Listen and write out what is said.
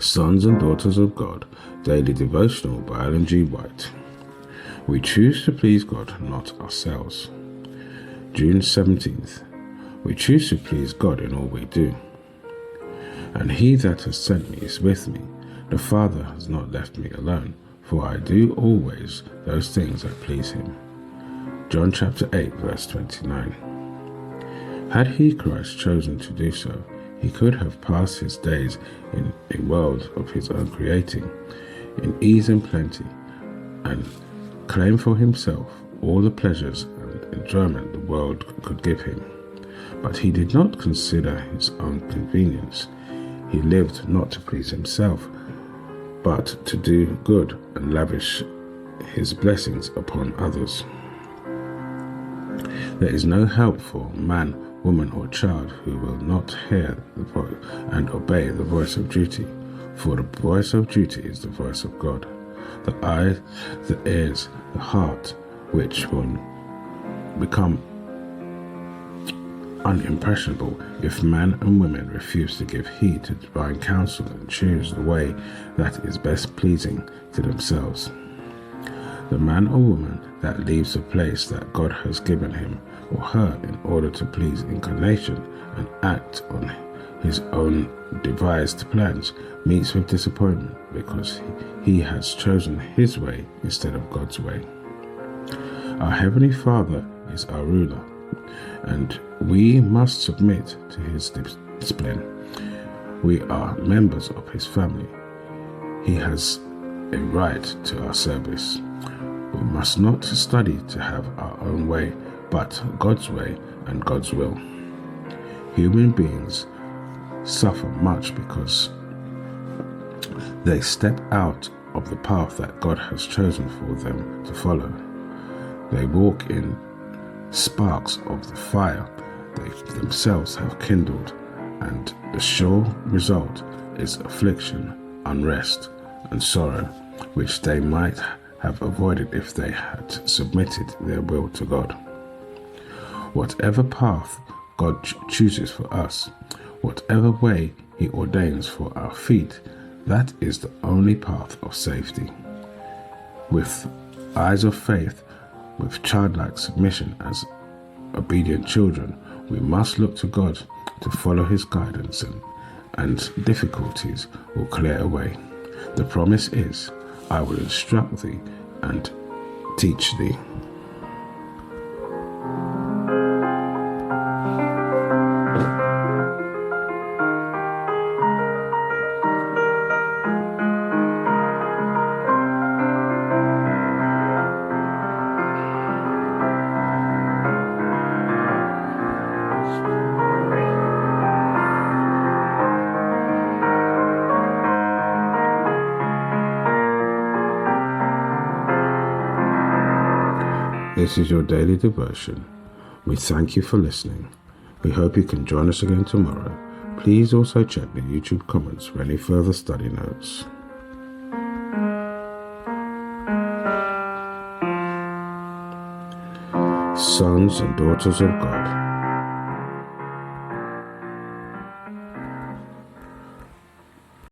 Sons and Daughters of God, Daily Devotional by Ellen G. White. We choose to please God, not ourselves. June 17th. We choose to please God in all we do. And he that has sent me is with me. The Father has not left me alone, for I do always those things that please him. John chapter 8, verse 29. Had he, Christ, chosen to do so, he could have passed his days in a world of his own creating, in ease and plenty, and claim for himself all the pleasures and enjoyment the world could give him. But he did not consider his own convenience. He lived not to please himself, but to do good and lavish his blessings upon others. There is no help for man, woman, or child who will not hear the voice and obey the voice of duty, for the voice of duty is the voice of God. The eyes, the ears, the heart, which will become unimpressible if men and women refuse to give heed to divine counsel and choose the way that is best pleasing to themselves. The man or woman that leaves the place that God has given him or her in order to please inclination and act on his own devised plans meets with disappointment because he has chosen his way instead of God's way. Our Heavenly Father is our ruler, and we must submit to his discipline. We are members of his family. He has a right to our service. We must not study to have our own way, but God's way and God's will. Human beings suffer much because they step out of the path that God has chosen for them to follow. They walk in sparks of the fire they themselves have kindled, and the sure result is affliction, unrest, and sorrow, which they might have avoided if they had submitted their will to God. Whatever path God chooses for us, whatever way he ordains for our feet, that is the only path of safety. With eyes of faith, with childlike submission as obedient children, we must look to God to follow his guidance, and difficulties will clear away. The promise is, I will instruct thee and teach thee. This is your daily devotion. We thank you for listening. We hope you can join us again tomorrow. Please also check the YouTube comments for any further study notes. Sons and Daughters of God.